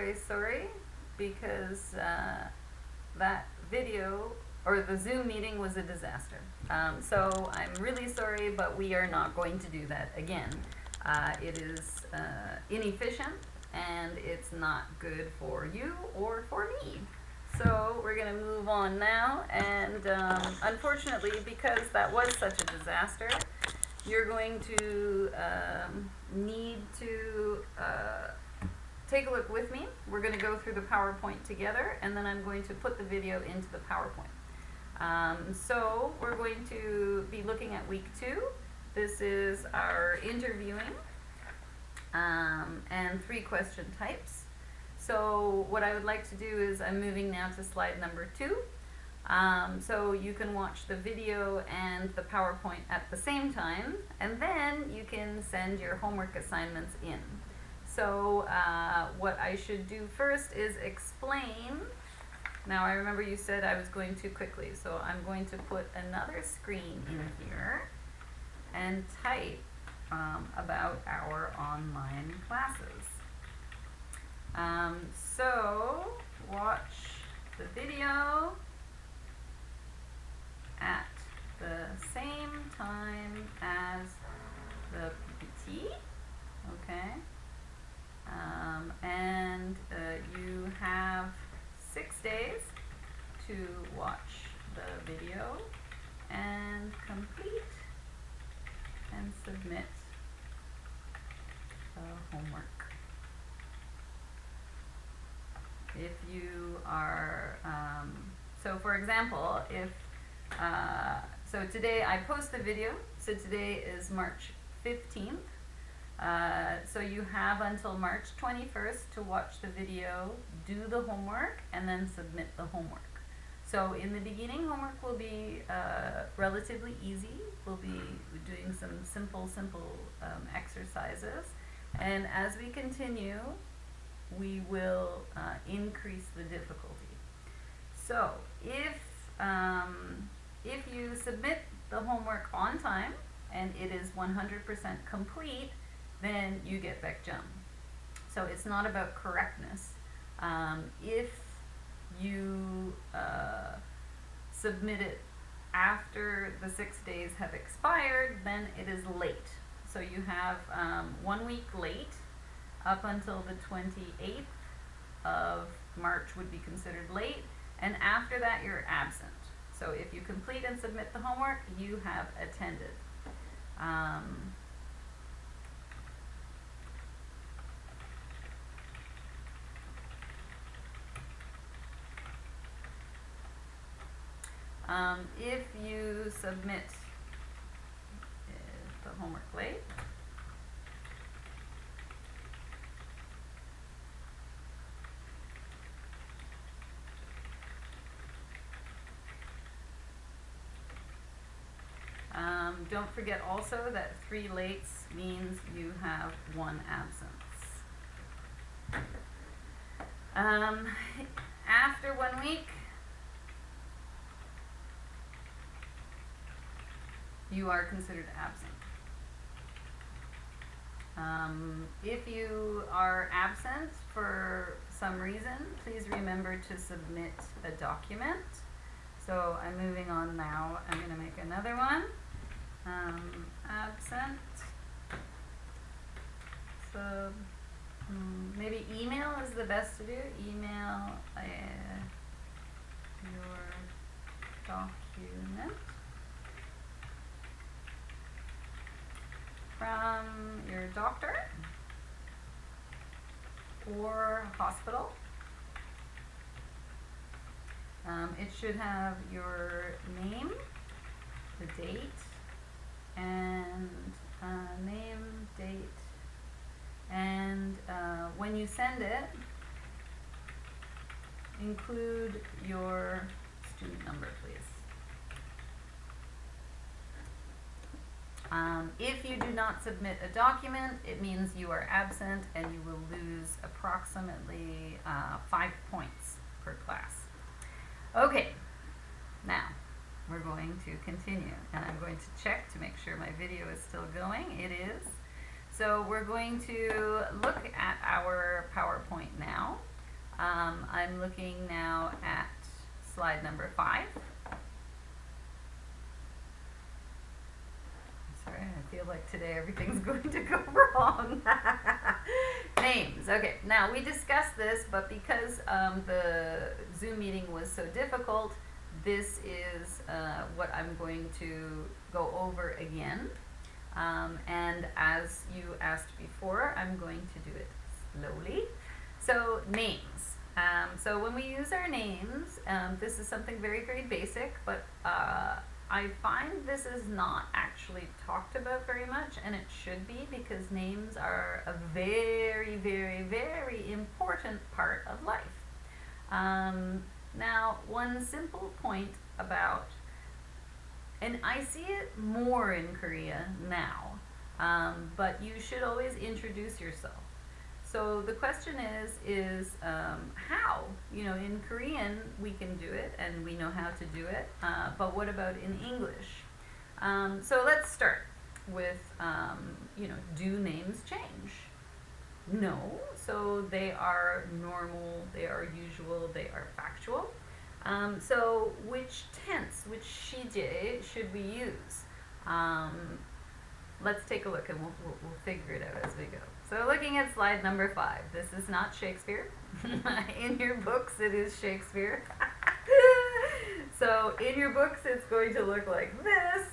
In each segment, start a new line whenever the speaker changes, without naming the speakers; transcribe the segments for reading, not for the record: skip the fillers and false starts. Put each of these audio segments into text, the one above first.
very sorry because that video or the Zoom meeting was a disaster. So I'm really sorry, but we are not going to do that again. It is inefficient and it's not good for you or for me. So we're going to move on now, and unfortunately, because that was such a disaster, you're going to need to take a look with me. We're going to go through the PowerPoint together, and then I'm going to put the video into the PowerPoint. So we're going to be looking at week 2. This is our interviewing and 3 question types. So what I would like to do is I'm moving now to slide number 2. So you can watch the video and the PowerPoint at the same time, and then you can send your homework assignments in. So what I should do first is explain. Now I remember you said I was going too quickly, so I'm going to put another screen in here and type about our online classes. So watch the video at the same time as the PPT, okay? And you have 6 days to watch the video and complete and submit the homework. If you are, so for example, if, so today I post the video, so today is March 15th. So you have until March 21st to watch the video, do the homework, and then submit the homework. So in the beginning, homework will be relatively easy. We'll be doing some simple exercises. And as we continue, we will increase the difficulty. So if you submit the homework on time and it is 100% complete, then you get Vecjum. So it's not about correctness. If you submit it after the 6 days have expired, then it is late. So you have 1 week late. Up until the 28th of March would be considered late, and after that you're absent. So if you complete and submit the homework, you have attended. If you submit the homework late, don't forget also that 3 lates means you have 1 absence. After 1 week, you are considered absent. If you are absent for some reason, please remember to submit a document. So I'm moving on now. I'm going to make another one. Absent. So maybe email is the best to do. Email your document from your doctor or hospital. It should have your name, the date, and name, date, and when you send it, include your student number, please. If you do not submit a document, it means you are absent and you will lose approximately 5 points per class. Okay, now we're going to continue, and I'm going to check to make sure my video is still going. It is. So we're going to look at our PowerPoint now, I'm looking now at slide number 5. Sorry, I feel like today everything's going to go wrong. Names. Okay, now we discussed this, but because the Zoom meeting was so difficult, this is what I'm going to go over again. And as you asked before, I'm going to do it slowly. So names. So when we use our names, this is something very, very basic, but I find this is not actually talked about very much, and it should be, because names are a very, very, very important part of life. Now, one simple point about, and I see it more in Korea now, but you should always introduce yourself. So the question is how? You know, in Korean we can do it and we know how to do it, but what about in English? So let's start with, you know, do names change? No, so they are normal, they are usual, they are factual. So which tense, which shije should we use? Let's take a look and we'll figure it out as we go. So looking at slide number 5, this is not Shakespeare. In your books it is Shakespeare. So in your books it's going to look like this,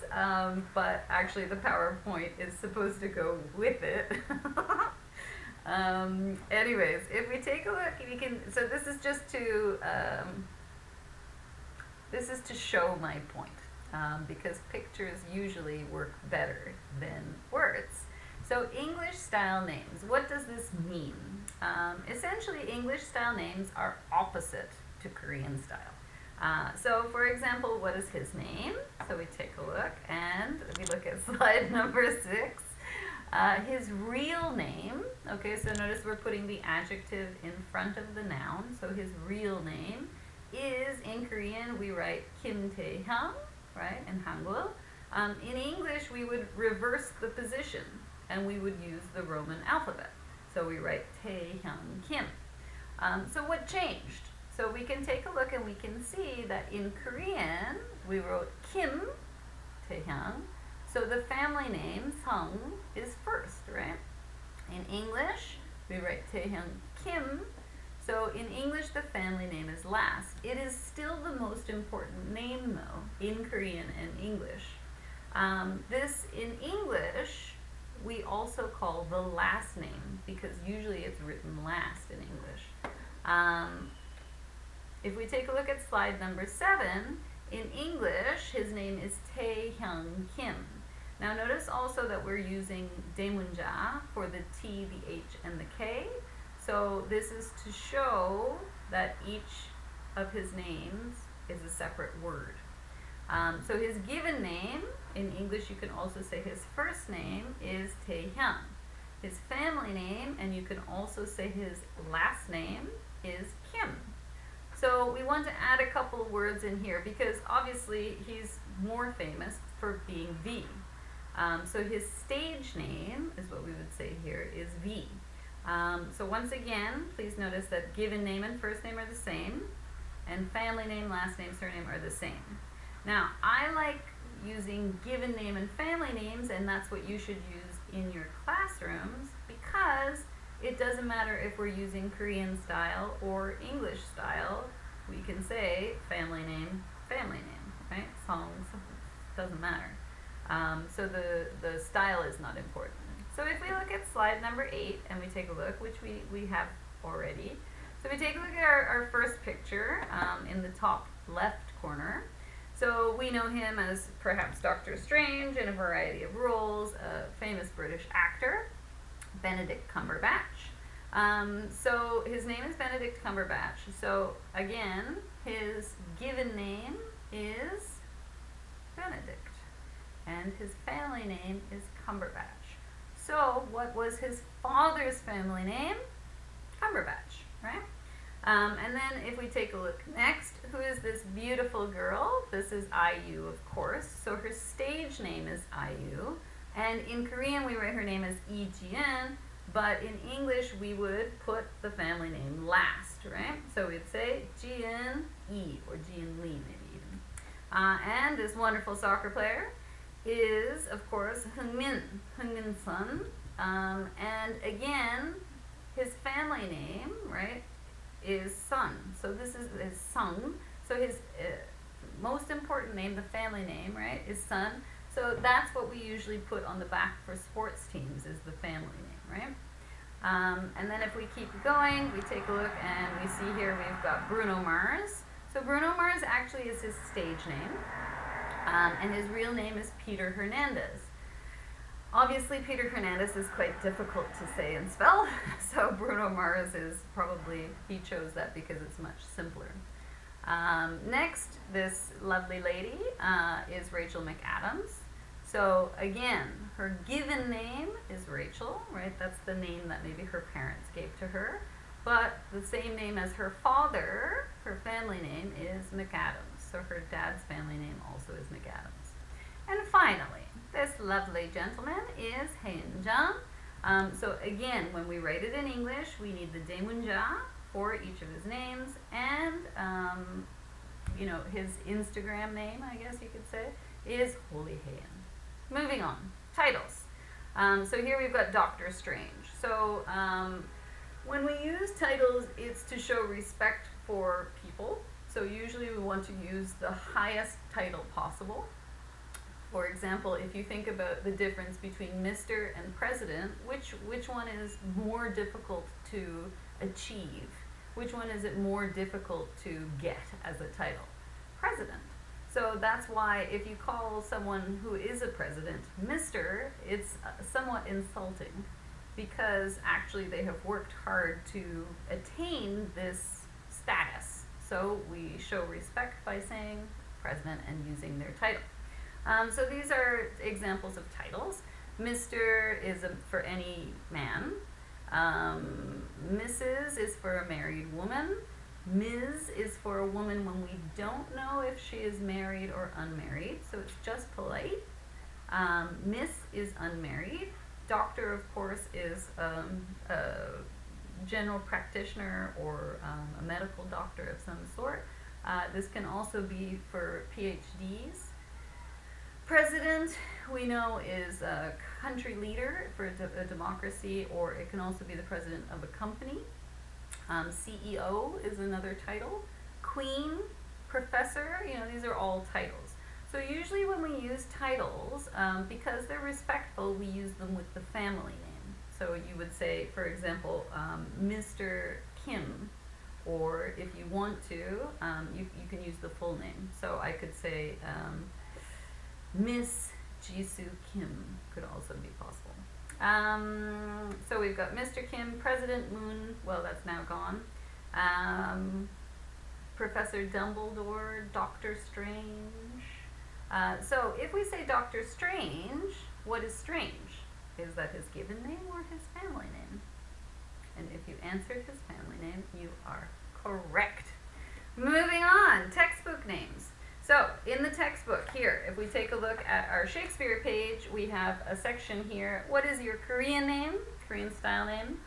but actually the PowerPoint is supposed to go with it. Anyways, if we take a look, we can, so this is just to, show my point, because pictures usually work better than words. So English style names, what does this mean? Essentially, English style names are opposite to Korean style. So for example, what is his name? So we take a look, and we look at slide number 6. His real name, okay, so notice we're putting the adjective in front of the noun, so his real name is, in Korean, we write Kim Tae-hyung, right, in Hangul. In English, we would reverse the position, and we would use the Roman alphabet. So we write Tae-hyung Kim. So what changed? So we can take a look and we can see that in Korean, we wrote Kim Tae-hyung. So the family name, Sung, is first, right? In English, we write Tae-hyung Kim. So in English, the family name is last. It is still the most important name, though, in Korean and English. This, in English, we also call the last name, because usually it's written last in English. If we take a look at slide number 7, in English, his name is Tae-hyung Kim. Now notice also that we're using 대문자 for the T, the H, and the K. So this is to show that each of his names is a separate word. So his given name, in English you can also say his first name is Tae-hyung. His family name, and you can also say his last name, is Kim. So we want to add a couple of words in here because obviously he's more famous for being V. So his stage name, is what we would say here, is V. So once again, please notice that given name and first name are the same, and family name, last name, surname are the same. Now, I like using given name and family names, and that's what you should use in your classrooms, because it doesn't matter if we're using Korean style or English style. We can say family name, right? Songs, doesn't matter. So the style is not important. So if we look at slide number 8 and we take a look, which we have already. So we take a look at our first picture in the top left corner. So we know him as perhaps Doctor Strange in a variety of roles, a famous British actor, Benedict Cumberbatch. So his name is Benedict Cumberbatch. So again, his given name is Benedict, and his family name is Cumberbatch. So what was his father's family name? Cumberbatch, right? And then if we take a look next, who is this beautiful girl? This is IU, of course. So her stage name is IU. And in Korean, we write her name as Lee Ji-eun, but in English, we would put the family name last, right? So we'd say Jian Yi or Jian Li maybe even. And this wonderful soccer player is, of course, Heung-min's son. And again, his family name, right, is Sun. So this is Sung. So his most important name, the family name, right, is Sun. So that's what we usually put on the back for sports teams, is the family name, right? And then if we keep going, we take a look and we see here we've got Bruno Mars. So Bruno Mars actually is his stage name, and his real name is Peter Hernandez. Obviously, Peter Hernandez is quite difficult to say and spell, so Bruno Mars is probably, he chose that because it's much simpler. Next, this lovely lady is Rachel McAdams. So again, her given name is Rachel, right? That's the name that maybe her parents gave to her. But the same name as her father, her family name is McAdams. So her dad's family name also is McAdams. And finally, this lovely gentleman is Heijun. So again, when we write it in English, we need the Daemunja for each of his names, and you know, his Instagram name, I guess you could say, is Holy Heian. Moving on, titles. So here we've got Doctor Strange. So when we use titles, it's to show respect for people. So usually we want to use the highest title possible. For example, if you think about the difference between Mr. and President, which one is more difficult to achieve? Which one is it more difficult to get as a title? President. So that's why if you call someone who is a president Mr., it's somewhat insulting, because actually they have worked hard to attain this status. So we show respect by saying president and using their title. So these are examples of titles. Mr. is for any man. Mrs. is for a married woman. Ms. is for a woman when we don't know if she is married or unmarried, so it's just polite. Miss is unmarried. Doctor, of course, is a general practitioner or a medical doctor of some sort. This can also be for PhDs. President, we know, is a country leader for a democracy, or it can also be the president of a company. CEO is another title. Queen, professor, you know, these are all titles. So usually when we use titles, because they're respectful, we use them with the family name. So you would say, for example, Mr. Kim, or if you want to, you can use the full name. So I could say Miss Jisoo Kim could also be possible. So we've got Mr. Kim, President Moon, well, that's now gone. Professor Dumbledore, Doctor Strange. So if we say Doctor Strange, what is strange? Is that his given name or his family name? And if you answered his family name, you are correct. Moving on, textbook names. So in the textbook here, if we take a look at our Shakespeare page, we have a section here. What is your Korean name, Korean style name?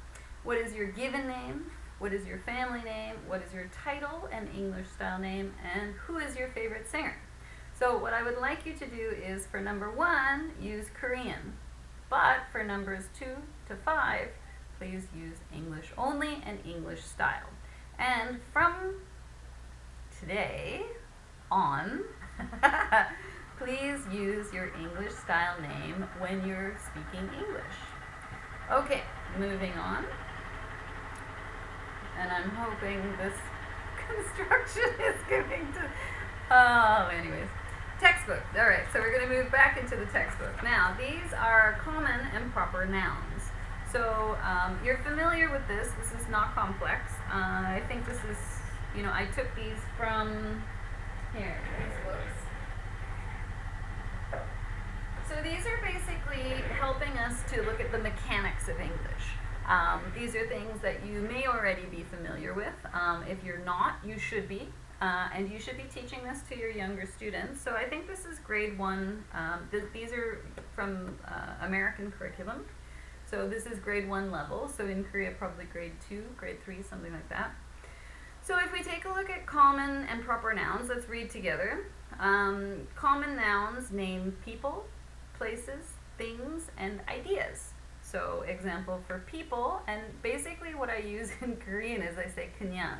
What is your given name? What is your family name? What is your title and English style name? And who is your favorite singer? So what I would like you to do is, for number 1, use Korean. But for numbers 2 to 5, please use English only and English style. And from today on, please use your English style name when you're speaking English. Okay, moving on. And I'm hoping this construction is going to, anyways. Textbook. All right, so we're going to move back into the textbook. Now, these are common and proper nouns. So you're familiar with this. This is not complex. I think this is, you know, I took these from here, these books. So these are basically helping us to look at the mechanics of English. These are things that you may already be familiar with. If you're not, you should be. And you should be teaching this to your younger students. So I think this is grade 1. These are from American curriculum. So this is grade 1 level. So in Korea, probably grade 2, grade 3, something like that. So if we take a look at common and proper nouns, let's read together. Common nouns name people, places, things, and ideas. So example for people, and basically what I use in Korean is I say knyang.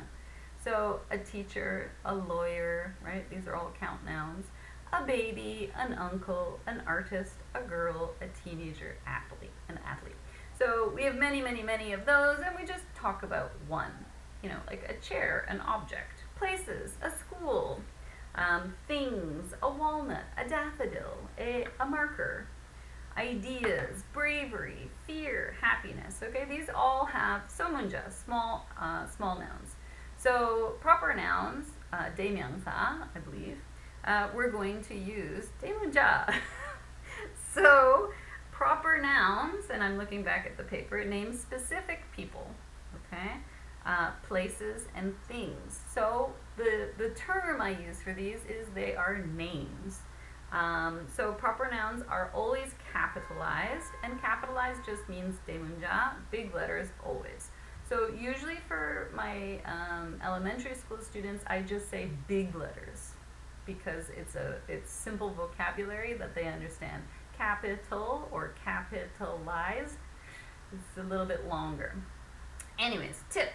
So a teacher, a lawyer, right? These are all count nouns. A baby, an uncle, an artist, a girl, a teenager, an athlete. So we have many, many, many of those, and we just talk about one. You know, like a chair, an object, places, a school, things, a walnut, a daffodil, a marker, ideas, bravery, fear, happiness. Okay, these all have somunja, small nouns. So proper nouns, daemyangsa, I believe, we're going to use daemunja. So proper nouns, and I'm looking back at the paper, name specific people. Okay. Places and things. So the term I use for these is they are names. So proper nouns are always capitalized, and capitalized just means daemunja, big letters always. So usually for my elementary school students, I just say big letters because it's simple vocabulary that they understand. Capital or capitalized, it's a little bit longer. Anyways, tip.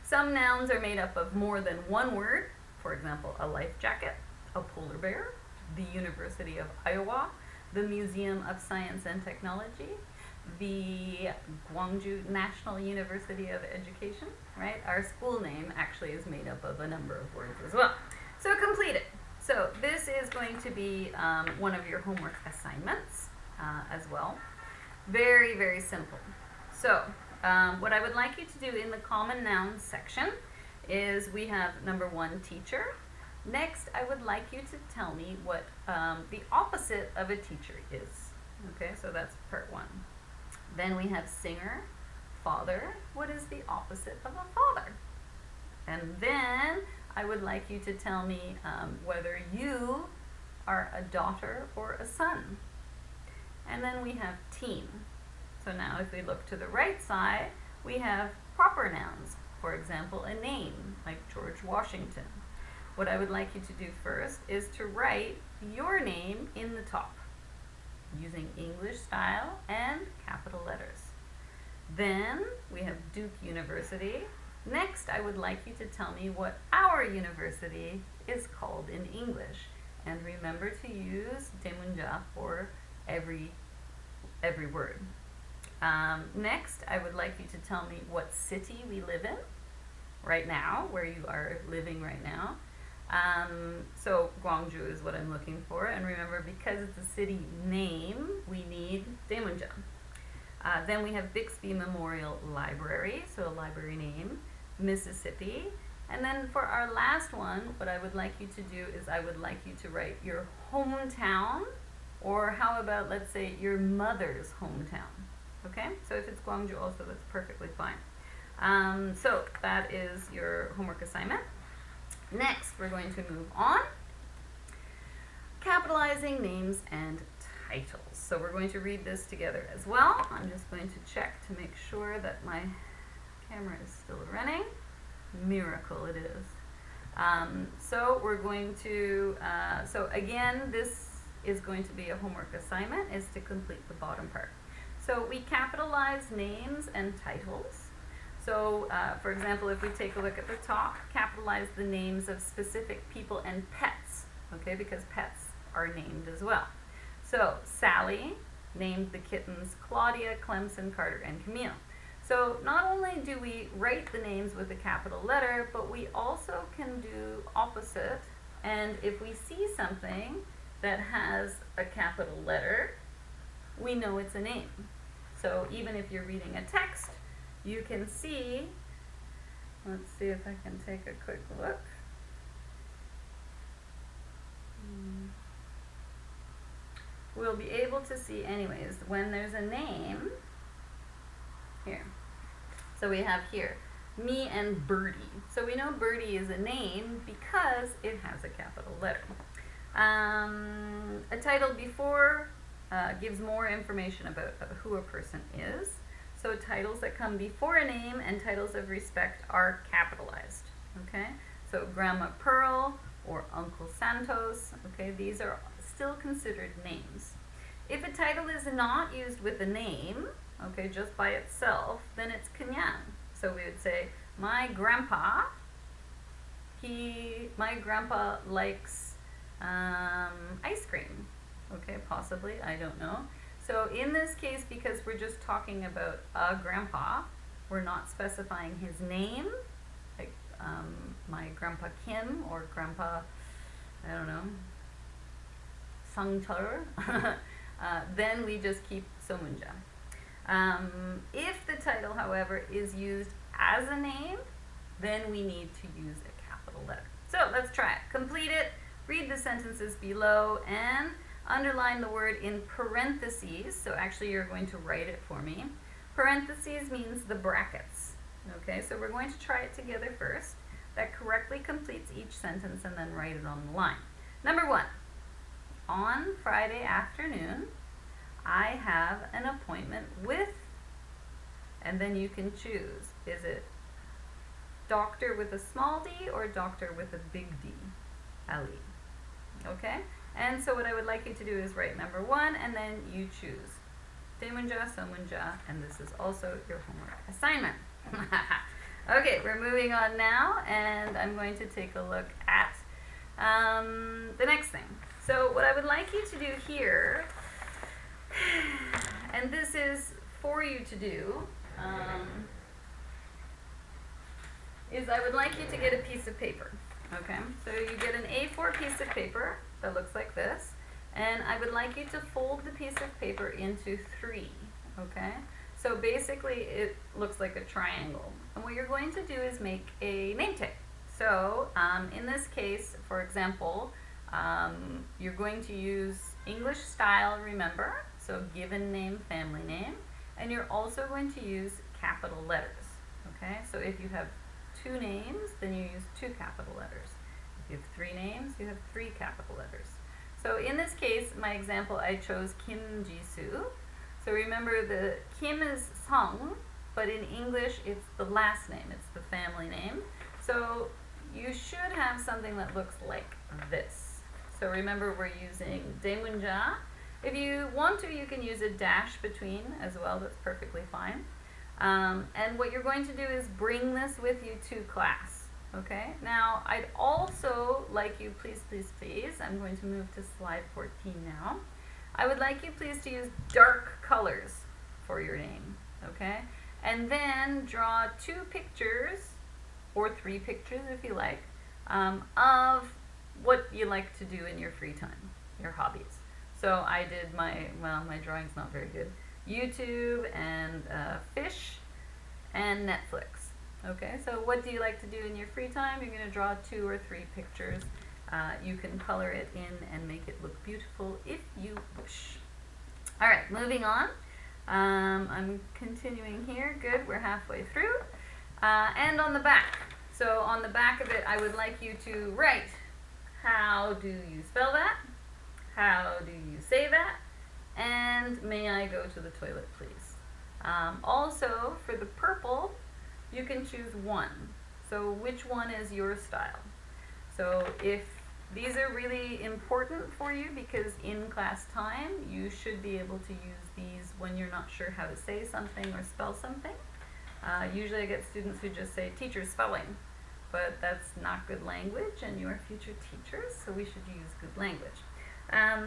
Some nouns are made up of more than one word. For example, a life jacket, a polar bear, the University of Iowa, the Museum of Science and Technology, the Gwangju National University of Education, right? Our school name actually is made up of a number of words as well. So complete it. So this is going to be one of your homework assignments as well. Very, very simple. So what I would like you to do in the common nouns section is we have number 1, teacher. Next, I would like you to tell me what the opposite of a teacher is. Okay, so that's part 1. Then we have singer, father. What is the opposite of a father? And then I would like you to tell me whether you are a daughter or a son. And then we have team. So now if we look to the right side, we have proper nouns. For example, a name, like George Washington. What I would like you to do first is to write your name in the top, using English style and capital letters. Then we have Duke University. Next, I would like you to tell me what our university is called in English. And remember to use daemunja for every word. Next, I would like you to tell me what city we live in right now, where you are living right now. So Gwangju is what I'm looking for. And remember, because it's a city name, we need daemunja. Then we have Bixby Memorial Library, so a library name, Mississippi. And then for our last one, what I would like you to do is I would like you to write your hometown, or how about, let's say, your mother's hometown. Okay, so if it's Gwangju also, that's perfectly fine. So that is your homework assignment. Next, we're going to move on. Capitalizing names and titles. So we're going to read this together as well. I'm just going to check to make sure that my camera is still running. Miracle it is. So we're going to, so again, this is going to be a homework assignment, is to complete the bottom part. So we capitalize names and titles. So for example, if we take a look at the top, capitalize the names of specific people and pets, okay, because pets are named as well. So Sally named the kittens Claudia, Clemson, Carter, and Camille. So not only do we write the names with a capital letter, but we also can do opposite. And if we see something that has a capital letter, we know it's a name. So even if you're reading a text, you can see, let's see if I can take a quick look. We'll be able to see anyways, when there's a name, here. So we have here, me and Birdie. So we know Birdie is a name because it has a capital letter. A title before gives more information about who a person is. So titles that come before a name and titles of respect are capitalized. okay? So Grandma Pearl or Uncle Santos, okay? These are still considered names. If a title is not used with a name, okay, just by itself, then it's Kanyan. So we would say, my grandpa likes ice cream. Okay, possibly, I don't know. So in this case, because we're just talking about a grandpa, we're not specifying his name, like my grandpa Kim or grandpa, I don't know, Sangtar, then we just keep Somunja. If the title, however, is used as a name, then we need to use a capital letter. So let's try it. Complete it, read the sentences below, and underline the word in parentheses. So actually you're going to write it for me. Parentheses means the brackets. Okay, so we're going to try it together first. That correctly completes each sentence, and then write it on the line. Number 1, on Friday afternoon, I have an appointment with, and then you can choose. Is it doctor with a small d or doctor with a big D? Ali. Okay? And so what I would like you to do is write number 1, and then you choose. Demunja, Somunja, and this is also your homework assignment. Okay, we're moving on now, and I'm going to take a look at the next thing. So what I would like you to do here, and this is for you to do, is I would like you to get a piece of paper. Okay, so you get an A4 piece of paper that looks like this, and I would like you to fold the piece of paper into 3. Okay, so basically it looks like a triangle, and what you're going to do is make a name tag. So in this case, for example, you're going to use English style, remember, so given name, family name, and you're also going to use capital letters. Okay, so if you have 2 names, then you use 2 capital letters. If you have 3 names, you have 3 capital letters. So in this case, my example, I chose Kim Jisoo. So remember, the Kim is Sung, but in English, it's the last name, it's the family name. So you should have something that looks like this. So remember, we're using Demunja. If you want to, you can use a dash between as well, that's perfectly fine. And what you're going to do is bring this with you to class. Okay, now I'd also like you, please, I'm going to move to slide 14 now. I would like you please to use dark colors for your name, okay? And then draw 2 pictures, or 3 pictures if you like, of what you like to do in your free time, your hobbies. So I did my drawing's not very good, YouTube and fish and Netflix. Okay, so what do you like to do in your free time? You're going to draw 2 or 3 pictures. You can color it in and make it look beautiful if you wish. All right, moving on. I'm continuing here. Good, we're halfway through. And on the back. So on the back of it, I would like you to write, how do you spell that? How do you say that? And may I go to the toilet, please? Also, for the purple, you can choose 1. So which one is your style? So if these are really important for you, because in class time, you should be able to use these when you're not sure how to say something or spell something. Usually I get students who just say, teacher spelling, but that's not good language, and you are future teachers, so we should use good language.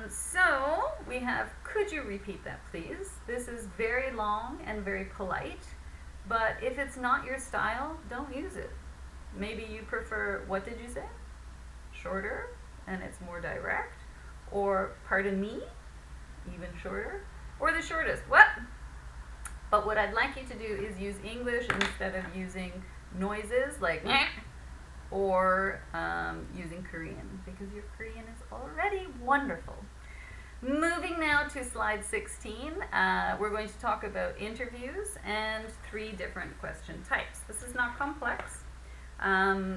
So we have, could you repeat that please? This is very long and very polite, but if it's not your style, don't use it. Maybe you prefer, what did you say? Shorter, and it's more direct, or pardon me, even shorter, or the shortest, what? But what I'd like you to do is use English instead of using noises like or using Korean, because your Korean is already wonderful. Moving now to slide 16, we're going to talk about interviews and 3 different question types. This is not complex.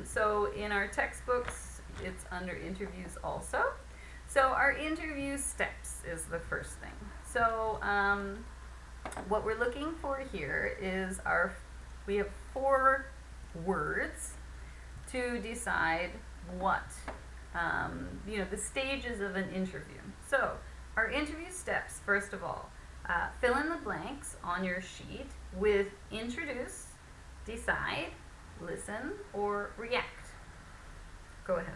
So in our textbooks, it's under interviews also. So our interview steps is the first thing. So what we're looking for here is we have 4 words to decide what, the stages of an interview. So, our interview steps, first of all, fill in the blanks on your sheet with introduce, decide, listen, or react. Go ahead.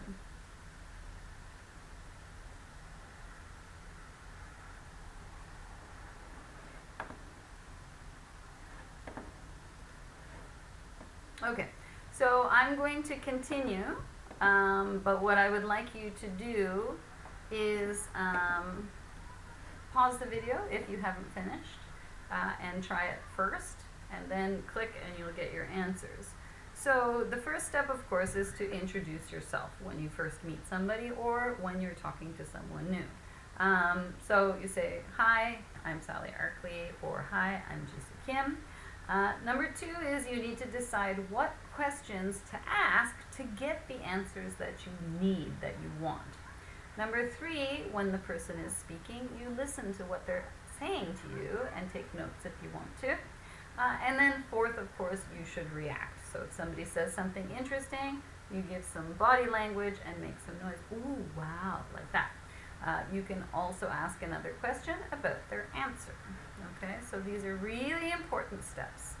Okay, so I'm going to continue, but what I would like you to do is pause the video if you haven't finished and try it first, and then click and you'll get your answers. So the first step, of course, is to introduce yourself when you first meet somebody or when you're talking to someone new. So you say, hi, I'm Sally Arkley, or hi, I'm Jisoo Kim. Number 2 is you need to decide what questions to ask to get the answers that you need, that you want. Number 3, when the person is speaking, you listen to what they're saying to you and take notes if you want to. And then 4th, of course, you should react. So if somebody says something interesting, you give some body language and make some noise. Ooh, wow, like that. You can also ask another question about their answer. Okay, so these are really important steps.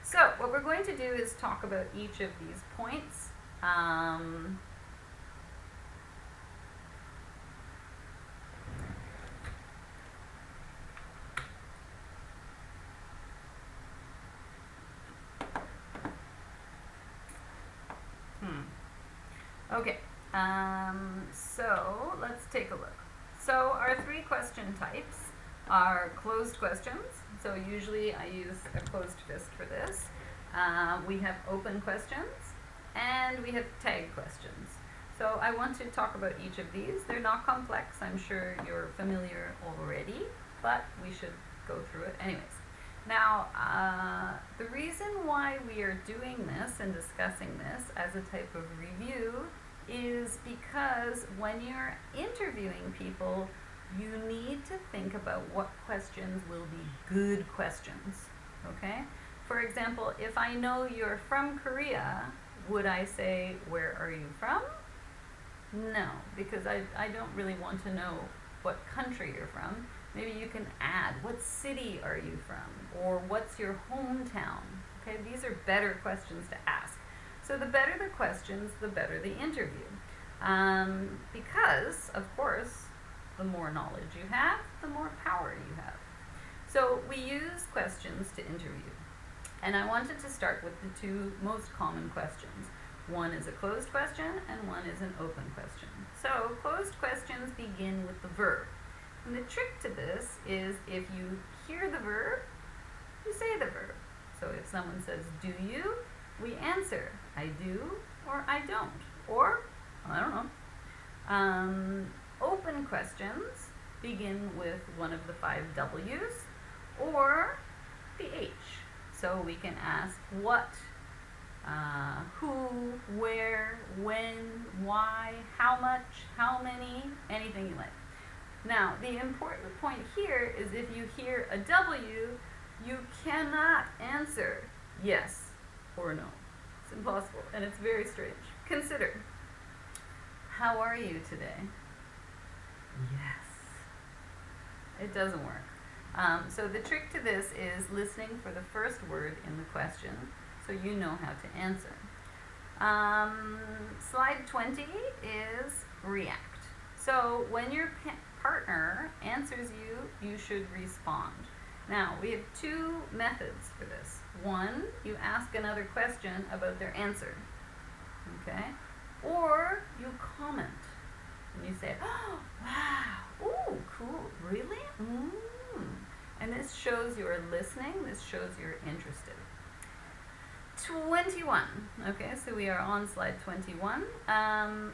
So what we're going to do is talk about each of these points. Okay, so let's take a look. So our 3 question types are closed questions. So usually I use a closed fist for this. We have open questions, and we have tag questions. So I want to talk about each of these. They're not complex. I'm sure you're familiar already, but we should go through it anyways. Now, the reason why we are doing this and discussing this as a type of review is because when you're interviewing people, you need to think about what questions will be good questions, okay? For example, if I know you're from Korea, would I say, where are you from? No, because I don't really want to know what country you're from. Maybe you can add, what city are you from? Or what's your hometown? Okay, these are better questions to ask. So the better the questions, the better the interview. Because, of course, the more knowledge you have, the more power you have. So we use questions to interview. And I wanted to start with the 2 most common questions. One is a closed question and one is an open question. So closed questions begin with the verb. And the trick to this is if you hear the verb, you say the verb. So if someone says, do you? We answer, I do or I don't. Or, I don't know. Open questions begin with one of the 5 W's or the H. So we can ask what, who, where, when, why, how much, how many, anything you like. Now, the important point here is if you hear a W, you cannot answer yes or no. It's impossible, and it's very strange. Consider, how are you today? Yes. It doesn't work. So the trick to this is listening for the first word in the question so you know how to answer. Slide 20 is react. So when your partner answers you, you should respond. Now, we have 2 methods for this. One, you ask another question about their answer, okay? Or you comment, and you say, oh, wow, ooh, cool, really? And this shows you're listening, this shows you're interested. 21, okay, so we are on slide 21.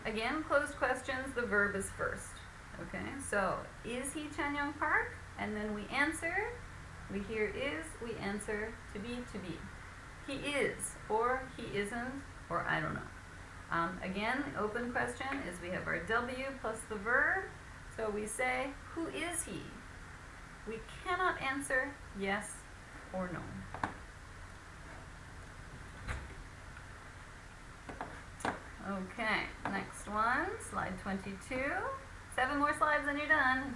Again, closed questions, the verb is first, okay? So, is he Chanyeong Park? And then we answer. We hear is, we answer to be, to be. He is, or he isn't, or I don't know. Again, the open question is we have our W plus the verb. So we say, who is he? We cannot answer yes or no. Okay, next one, slide 22. 7 more slides and you're done.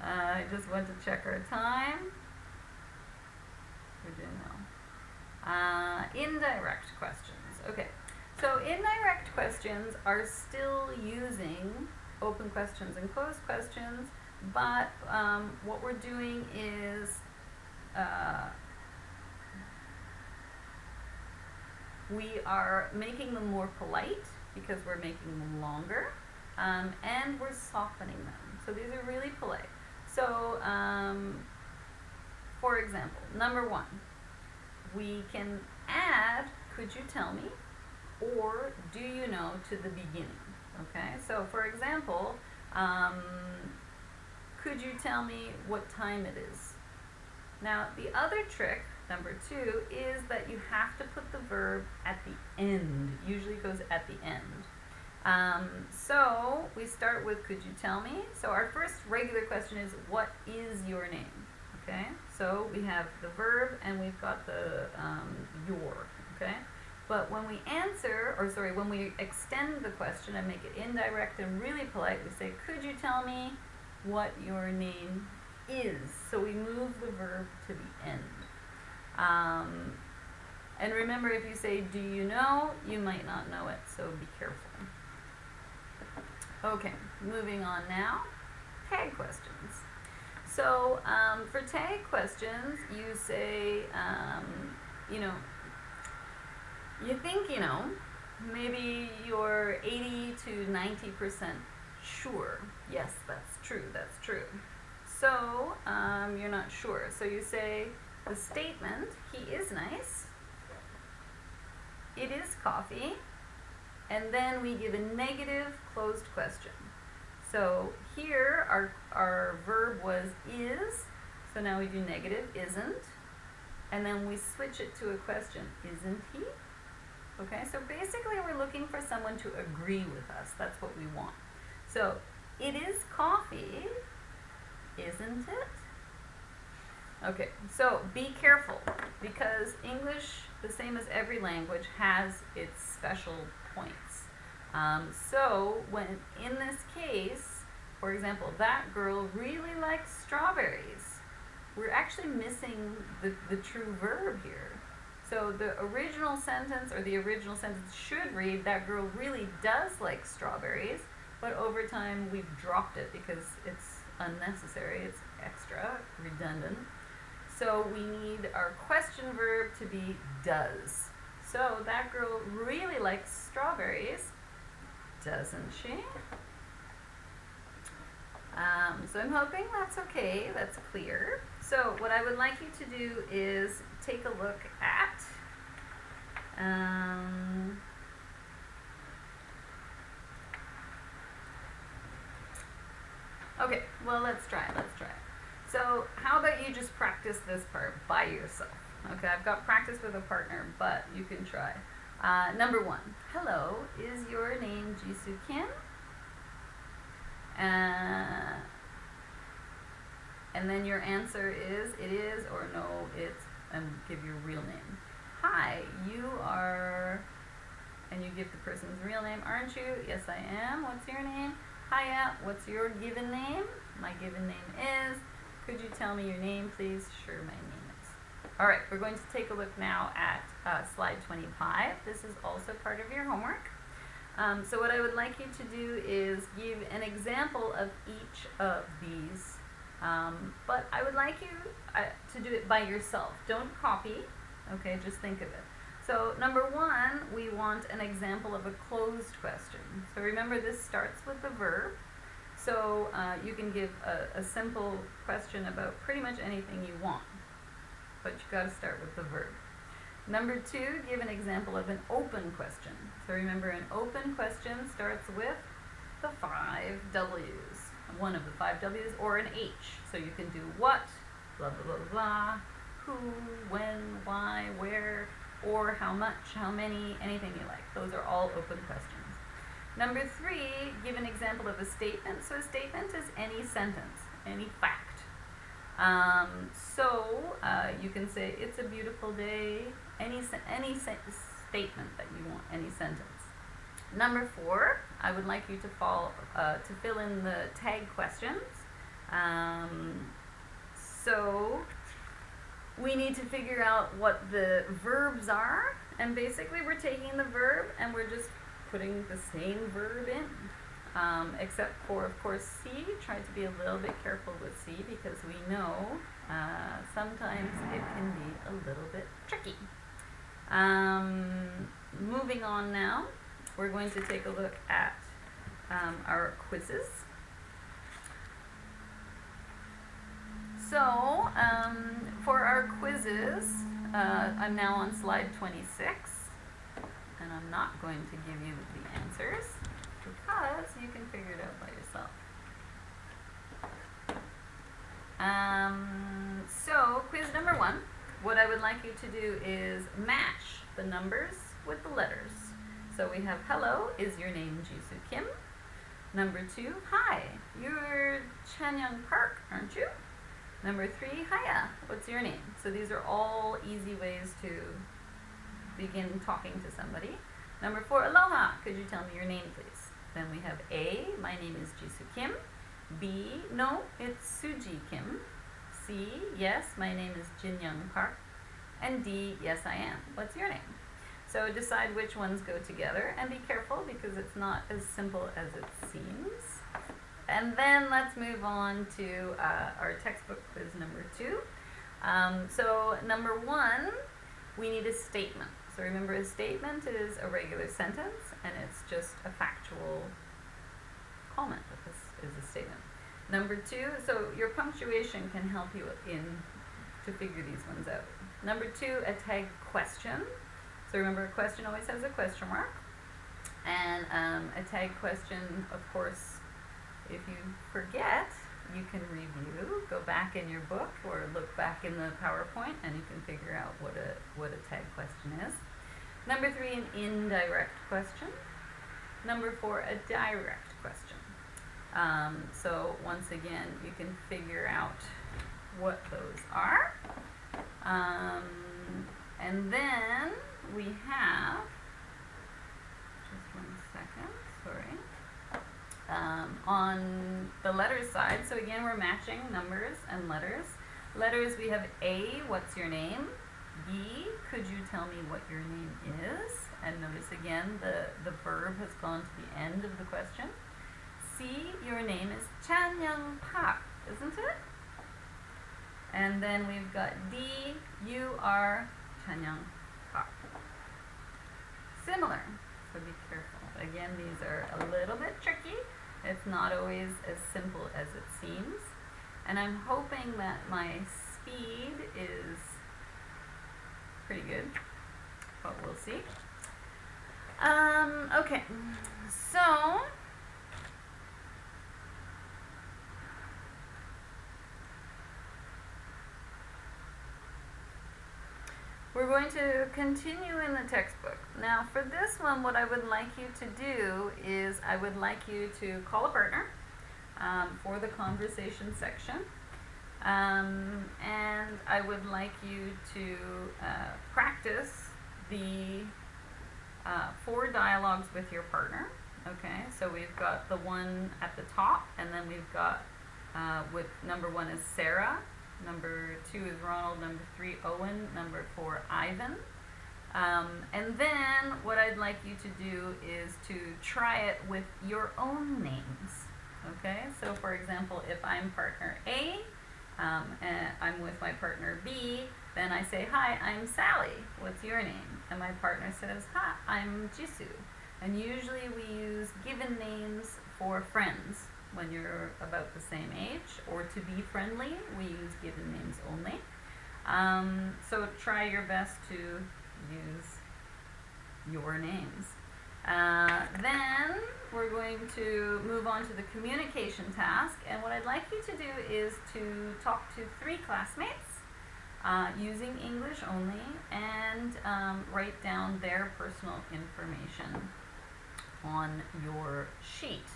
I just want to check our time. We do know. Indirect questions. Okay, so indirect questions are still using open questions and closed questions, but what we're doing is we are making them more polite because we're making them longer, and we're softening them. So these are really polite. So, for example, number 1, we can add "could you tell me" or "do you know" to the beginning. Okay, so for example, could you tell me what time it is? Now, the other trick, number 2, is that you have to put the verb at the end. Usually it goes at the end. So we start with "could you tell me?" So our first regular question is, what is your name? Okay, so we have the verb and we've got the your, okay? But when we answer, or sorry, when we extend the question and make it indirect and really polite, we say, could you tell me what your name is? So we move the verb to the end. And remember, if you say, do you know, you might not know it, so be careful. Okay, moving on now. Tag questions. So for tag questions, you say, you know, you think, you know, maybe you're 80 to 90% sure. Yes, that's true, that's true. So you're not sure. So you say the statement, he is nice, it is coffee, and then we give a negative closed question. So here our verb was is, so now we do negative, isn't, and then we switch it to a question, isn't he? Okay, so basically we're looking for someone to agree with us. That's what we want. So, it is coffee, isn't it? Okay, so be careful, because English, the same as every language, has its special points. So when in this case, for example, that girl really likes strawberries, we're actually missing the true verb here. So the original sentence, or the original sentence should read, that girl really does like strawberries, but over time we've dropped it because it's unnecessary, it's extra, redundant. So we need our question verb to be does. So that girl really likes strawberries, doesn't she? So I'm hoping that's okay, that's clear. So what I would like you to do is take a look at okay, well, let's try it. So how about you just practice this part by yourself? Okay, I've got practice with a partner, but you can try. Number 1, hello, is your name Jisoo Kim? And then your answer is, it is, or no, it's, and give your real name. Hi, you are, and you give the person's real name, aren't you? Yes, I am. What's your name? Hiya, what's your given name? My given name is, could you tell me your name, please? Sure, my name is. All right, we're going to take a look now at slide 25. This is also part of your homework. So what I would like you to do is give an example of each of these, but I would like you to do it by yourself. Don't copy, okay, just think of it. So number 1, we want an example of a closed question. So remember, this starts with the verb. So you can give a simple question about pretty much anything you want, but you've got to start with the verb. Number 2, give an example of an open question. So remember, an open question starts with the 5 W's, one of the 5 W's, or an H. So you can do what, blah, blah, blah, blah, who, when, why, where, or how much, how many, anything you like. Those are all open questions. Number 3, give an example of a statement. So a statement is any sentence, any fact. You can say, it's a beautiful day, any statement that you want, any sentence. Number 4, I would like you to fill in the tag questions. So we need to figure out what the verbs are, and basically we're taking the verb and we're just putting the same verb in. Except for, of course, C. Try to be a little bit careful with C because we know sometimes it can be a little bit tricky. Moving on now, we're going to take a look at our quizzes. So, for our quizzes, I'm now on slide 26, and I'm not going to give you the answers because you can figure it out by yourself. So, quiz number 1, what I would like you to do is match the numbers with the letters. So we have, hello, is your name Jisoo Kim? Number 2, hi, you're Chanyeong Park, aren't you? Number 3, hiya, what's your name? So these are all easy ways to begin talking to somebody. Number 4, aloha, could you tell me your name, please? Then we have A, my name is Jisoo Kim. B, no, it's Suji Kim. C, yes, my name is Jinyoung Park. And D, yes, I am. What's your name? So decide which ones go together, and be careful because it's not as simple as it seems. And then let's move on to our textbook quiz number 2. So number 1, we need a statement. So remember, a statement is a regular sentence, and it's just a factual comment that this is a statement. Number 2, so your punctuation can help you to figure these ones out. Number 2, a tag question. So remember, a question always has a question mark. And a tag question, of course, if you forget, you can review, go back in your book or look back in the PowerPoint, and you can figure out what a tag question is. Number 3, an indirect question. Number 4, a direct question. So once again, you can figure out what those are. And then we have, just 1 second, sorry. On the letters side, so again, we're matching numbers and letters. Letters, we have A, what's your name? B, could you tell me what your name is? And notice again, the verb has gone to the end of the question. C, your name is Chanyeong Park, isn't it? And then we've got D, you are Chanyeong Park. Similar, so be careful. Again, these are a little bit tricky. It's not always as simple as it seems. And I'm hoping that my speed is pretty good, but we'll see. Okay, so we're going to continue in the textbook. Now for this one, what I would like you to do is I would like you to call a partner for the conversation section. And I would like you to practice the 4 dialogues with your partner. Okay, so we've got the one at the top, and then we've got with number 1 is Sarah, number 2 is Ronald, number 3 Owen, number 4 Ivan. And then what I'd like you to do is to try it with your own names. Okay, so for example, if I'm partner A, and I'm with my partner B, then I say, hi, I'm Sally, what's your name? And my partner says, hi, I'm Jisoo. And usually we use given names for friends when you're about the same age, or to be friendly, we use given names only. So try your best to use your names. Then we're going to move on to the communication task, and what I'd like you to do is to talk to 3 classmates using English only, and write down their personal information on your sheet.